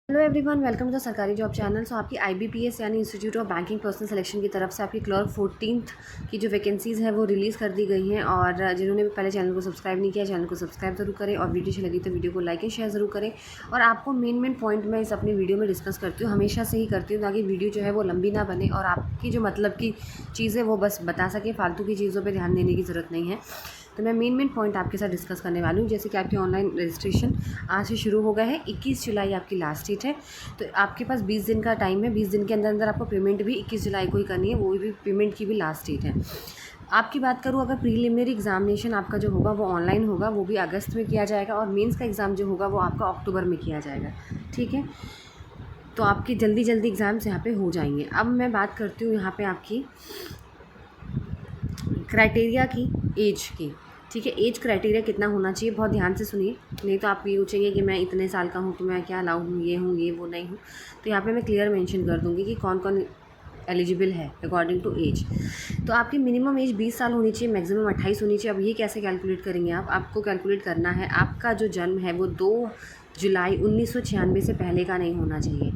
Hello everyone, welcome to the Sarkari job channel. So आपकी IBPS यानी institute of banking personnel selection की तरफ से आपकी क्लर्क 14th की जो वैकेंसीज़ है वो रिलीज़ कर दी गई हैं। और जिन्होंने भी पहले चैनल को सब्सक्राइब नहीं किया, चैनल को सब्सक्राइब जरूर करें और वीडियो अच्छी लगी तो वीडियो को लाइक एंड शेयर ज़रूर करें। और आपको मेन पॉइंट मैं इस अपनी वीडियो में डिस्कस करती हूँ, हमेशा से ही करती हूँ, ताकि वीडियो जो है वो लंबी ना बने और आपकी जो मतलब की चीज़ें वो बस बता सके, फालतू की चीज़ों पर ध्यान देने की ज़रूरत नहीं है। तो मैं मेन पॉइंट आपके साथ डिस्कस करने वाली हूँ। जैसे कि आपकी ऑनलाइन रजिस्ट्रेशन आज से शुरू हो गया है, 21 जुलाई आपकी लास्ट डेट है। तो आपके पास 20 दिन का टाइम है। 20 दिन के अंदर अंदर आपको पेमेंट भी 21 जुलाई को ही करनी है, वो भी पेमेंट की भी लास्ट डेट है। आपकी बात करूँ, अगर प्रीलिमिनरी एग्जामिनेशन आपका जो होगा वो ऑनलाइन होगा, वो भी अगस्त में किया जाएगा। और मेंस का एग्ज़ाम जो होगा वो आपका अक्टूबर में किया जाएगा। ठीक है, तो आपकी जल्दी एग्ज़ाम्स यहाँ पे हो जाएंगे। अब मैं बात करती हूँ यहाँ पे आपकी क्राइटेरिया की, एज की। ठीक है, एज क्राइटेरिया कितना होना चाहिए, बहुत ध्यान से सुनिए, नहीं तो आप ये पूछेंगे कि मैं इतने साल का हूँ तो मैं क्या अलाउ हूँ, ये वो नहीं हूँ। तो यहाँ पे मैं क्लियर मेंशन कर दूँगी कि कौन कौन एलिजिबल है अकॉर्डिंग टू एज। तो आपकी मिनिमम एज 20 साल होनी चाहिए, मैक्सिमम 28 होनी चाहिए। अब ये कैसे कैलकुलेट करेंगे आपको कैलकुलेट करना है, आपका जो जन्म है वो 2 जुलाई 1996 से पहले का नहीं होना चाहिए,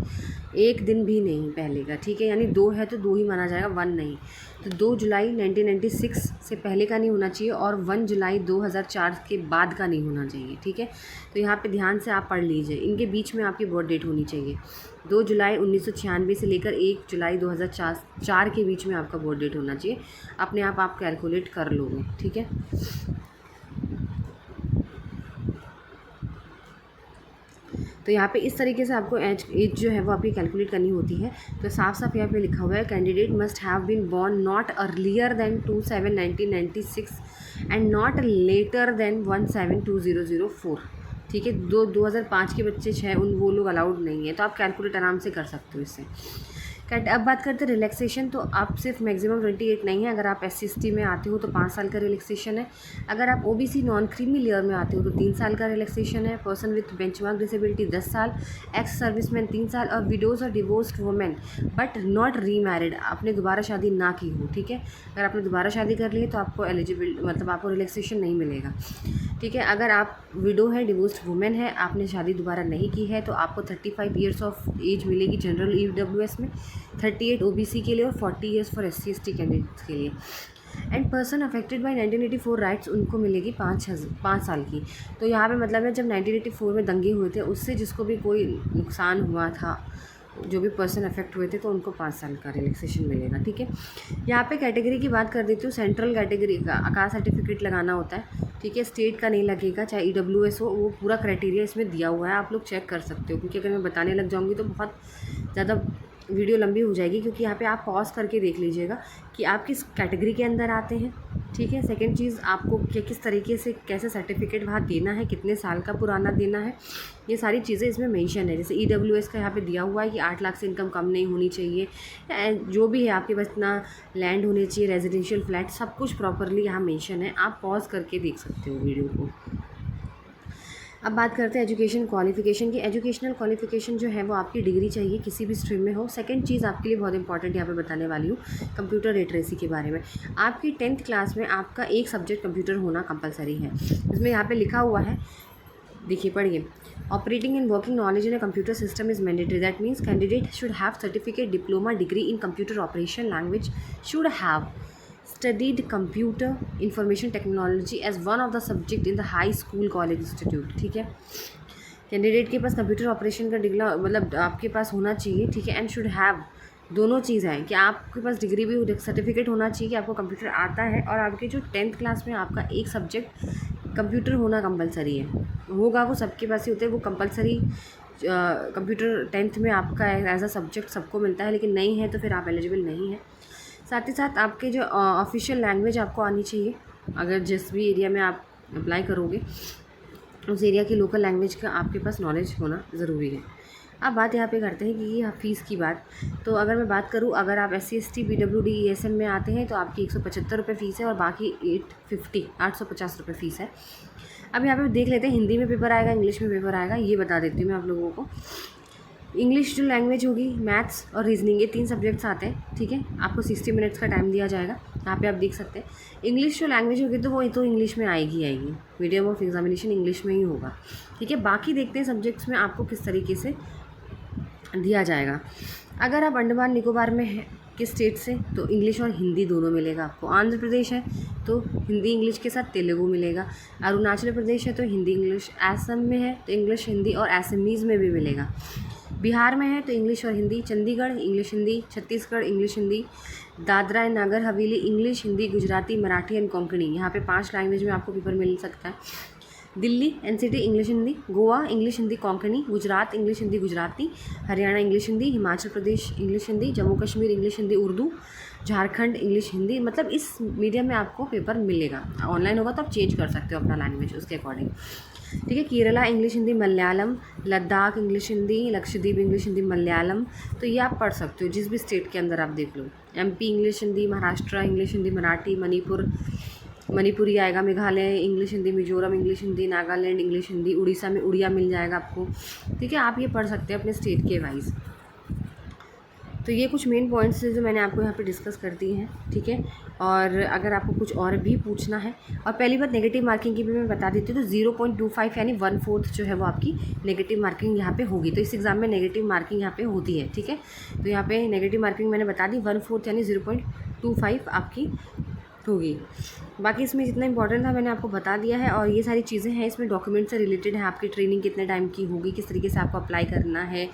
एक दिन भी नहीं पहले का। ठीक है, यानी 2 है तो 2 ही माना जाएगा, 1 नहीं। तो 2 जुलाई 1996 से पहले का नहीं होना चाहिए और 1 जुलाई 2004 के बाद का नहीं होना चाहिए। ठीक है, तो यहाँ पे ध्यान से आप पढ़ लीजिए, इनके बीच में आपकी बर्थ डेट होनी चाहिए। 2 जुलाई 1996 से लेकर 1 जुलाई 2004 के बीच में आपका बर्थ डेट होना चाहिए। अपने आप कैलकुलेट कर लोगे। ठीक है, तो यहाँ पे इस तरीके से आपको एज जो है वो आपकी कैलकुलेट करनी होती है। तो साफ यहाँ पे लिखा हुआ है, candidate must have been born not earlier than 2/7/1996 and not later than 1/7/2004। ठीक है, 2005 के बच्चे 6 वो लोग अलाउड नहीं है। तो आप कैलकुलेट आराम से कर सकते हो इससे। अब बात करते हैं रिलैक्सेशन। तो आप सिर्फ मैक्सिमम 28 नहीं है, अगर आप SC/ST में आते हो तो 5 साल का रिलैक्सेशन है। अगर आप OBC नॉन क्रीमी लेयर में आते हो तो 3 साल का रिलैक्सेशन है। पर्सन विथ बेंचमार्क डिसेबिलिटी 10 साल, एक्स सर्विसमैन 3 साल और विडोज़ और divorced women but not remarried, आपने दोबारा शादी ना की हो। ठीक है, अगर आपने दोबारा शादी कर ली है तो आपको एलिजिबल मतलब आपको रिलैक्सेशन नहीं मिलेगा। ठीक है, अगर आप विडो है, डिवोर्स्ड वुमेन है, आपने शादी दोबारा नहीं की है तो आपको 35 ईयर्स ऑफ एज मिलेगी जनरल EWS में, 38 OBC के लिए और 40 ईयर्स फॉर SC/ST कैंडिडेट्स के लिए। And person affected by 1984 rights, उनको मिलेगी 5 साल की। तो यहाँ पे मतलब है, जब 1984 में दंगे हुए थे उससे जिसको भी कोई नुकसान हुआ था, जो भी पर्सन अफेक्ट हुए थे, तो उनको 5 साल का रिलैक्सेशन मिलेगा। ठीक है, यहाँ पे कैटेगरी की बात कर देती हूँ। सेंट्रल कैटेगरी का कास्ट सर्टिफिकेट लगाना होता है। ठीक है, स्टेट का नहीं लगेगा, चाहे EWS हो, वो पूरा क्राइटेरिया इसमें दिया हुआ है, आप लोग चेक कर सकते हो। क्योंकि अगर मैं बताने लग जाऊँगी तो बहुत ज़्यादा वीडियो लंबी हो जाएगी, क्योंकि यहाँ पे आप पॉज करके देख लीजिएगा कि आप किस कैटेगरी के अंदर आते हैं। ठीक है, सेकंड चीज़, आपको किस तरीके से कैसे सर्टिफिकेट वहाँ देना है, कितने साल का पुराना देना है, ये सारी चीज़ें इसमें मेंशन है। जैसे EWS का यहाँ पे दिया हुआ है कि 8 लाख से इनकम कम नहीं होनी चाहिए, जो भी है आपके पास इतना लैंड होनी चाहिए, रेजिडेंशियल फ्लैट, सब कुछ प्रॉपरली यहाँ मेंशन है। आप पॉज करके देख सकते हो वीडियो को। अब बात करते हैं एजुकेशन क्वालिफिकेशन की। एजुकेशनल क्वालिफिकेशन जो है वो आपकी डिग्री चाहिए, किसी भी स्ट्रीम में हो। सेकंड चीज़ आपके लिए बहुत इंपॉर्टेंट यहाँ पे बताने वाली हूँ कंप्यूटर लिटरेसी के बारे में। आपकी 10th क्लास में आपका एक सब्जेक्ट कंप्यूटर होना कंपलसरी है। इसमें यहाँ पे लिखा हुआ है, देखिए पढ़िए, operating and working knowledge in a computer system is mandatory. That means candidate should have certificate, diploma, degree in computer operation language, should have studied computer information technology as one of the subject in the high school college institute। ठीक है, candidate के पास computer operation का degree मतलब आपके पास होना चाहिए। ठीक है, एंड शुड हैव, दोनों चीज़ है कि आपके पास डिग्री भी, सर्टिफिकेट होना चाहिए कि आपको कंप्यूटर आता है, और आपके जो 10th क्लास में आपका एक सब्जेक्ट कंप्यूटर होना कंपलसरी है। होगा वो सबके पास ही होते हैं, वो कंपलसरी कंप्यूटर 10th में आपका एज अ सब्जेक्ट सबको मिलता है, लेकिन नहीं है तो फिर आप एलिजिबल नहीं है। साथ ही साथ आपके जो ऑफिशियल लैंग्वेज आपको आनी चाहिए, अगर जिस भी एरिया में आप अप्लाई करोगे उस एरिया की लोकल लैंग्वेज का आपके पास नॉलेज होना ज़रूरी है। अब बात यहाँ पे करते हैं कि ये फ़ीस की बात। तो अगर मैं बात करूँ, अगर आप SC/ST PWD ESN में आते हैं तो आपकी 175 रुपये फ़ीस है और बाकी 850 रुपये फ़ीस है। अब यहाँ पे देख लेते हैं, हिंदी में पेपर आएगा, इंग्लिश में पेपर आएगा, ये बता देती हूँ मैं आप लोगों को। इंग्लिश जो लैंग्वेज होगी, मैथ्स और रीजनिंग, ये 3 सब्जेक्ट्स आते हैं। ठीक है, आपको 60 मिनट्स का टाइम दिया जाएगा, यहाँ पे आप देख सकते हैं। इंग्लिश जो लैंग्वेज होगी तो वो तो इंग्लिश में आएगी, मीडियम ऑफ एग्जामिनेशन इंग्लिश में ही होगा। ठीक है, बाकी देखते हैं सब्जेक्ट्स में आपको किस तरीके से दिया जाएगा। अगर आप अंडमान निकोबार में है किस स्टेट से, तो इंग्लिश और हिंदी दोनों मिलेगा आपको। आंध्र प्रदेश है तो हिंदी इंग्लिश के साथ तेलुगु मिलेगा। अरुणाचल प्रदेश है तो हिंदी इंग्लिश। असम में है तो इंग्लिश हिंदी और असमीज़ में भी मिलेगा। बिहार में है तो इंग्लिश और Hindi. Chandigarh English Hindi. Chhattisgarh English Hindi. Dadra and Nagar Haveli English Hindi Gujarati Marathi and Konkani. यहाँ पे 5 लैंग्वेज में आपको पेपर मिल सकता है। Delhi NCT English Hindi. Goa English Hindi Konkani. Gujarat English Hindi Gujarati. Haryana English Hindi. Himachal Pradesh English Hindi. Jammu Kashmir English Hindi Urdu. Jharkhand English Hindi. मतलब इस मीडियम में आपको पेपर मिलेगा। ऑनलाइन होगा तो आप चेंज कर सकते हो अपना लैंग्वेज उसके अकॉर्डिंग। ठीक है। Kerala English Hindi Malayalam. Ladakh English Hindi. Lakshadweep English Hindi Malayalam. तो ये आप पढ़ सकते हो जिस भी स्टेट के अंदर आप देख लो। MP English Hindi. Maharashtra English Hindi Marathi. Manipuri आएगा। Meghalaya English Hindi. Mizoram English Hindi. Nagaland English Hindi. Orissa में उड़िया मिल जाएगा आपको। ठीक है। आप ये पढ़ सकते हैं अपने स्टेट के वाइज। तो ये कुछ मेन पॉइंट्स हैं जो मैंने आपको यहाँ पे डिस्कस कर दी हैं। ठीक है। और अगर आपको कुछ और भी पूछना है, और पहली बात नेगेटिव मार्किंग की भी मैं बता देती हूँ, तो 0.25 यानी 1/4 जो है वो आपकी नेगेटिव मार्किंग यहाँ पे होगी। तो इस एग्ज़ाम में नेगेटिव मार्किंग यहाँ पे होती है। ठीक है। तो यहाँ पे नेगेटिव मार्किंग मैंने बता दी 1/4 यानी 0.25 आपकी होगी। बाकी इसमें जितना इंपॉर्टेंट था मैंने आपको बता दिया है। और ये सारी चीज़ें हैं इसमें डॉक्यूमेंट से रिलेटेड है। आपकी ट्रेनिंग कितने टाइम की होगी, किस तरीके से आपको अप्लाई करना है,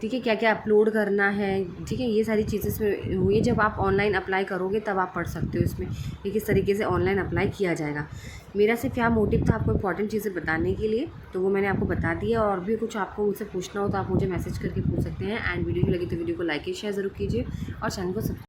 ठीक है, क्या क्या अपलोड करना है। ठीक है। ये सारी चीज़ें इसमें हुई। जब आप ऑनलाइन अप्लाई करोगे तब आप पढ़ सकते हो इसमें कि किस तरीके से ऑनलाइन अप्लाई किया जाएगा। मेरा सिर्फ क्या मोटिव था आपको इंपॉर्टेंट चीज़ें बताने के लिए, तो वो मैंने आपको बता दिया। और भी कुछ आपको मुझसे पूछना हो तो आप मुझे मैसेज करके पूछ सकते हैं। एंड वीडियो लगी तो वीडियो को लाइक शेयर ज़रूर कीजिए और चैनल को सब्सक्राइब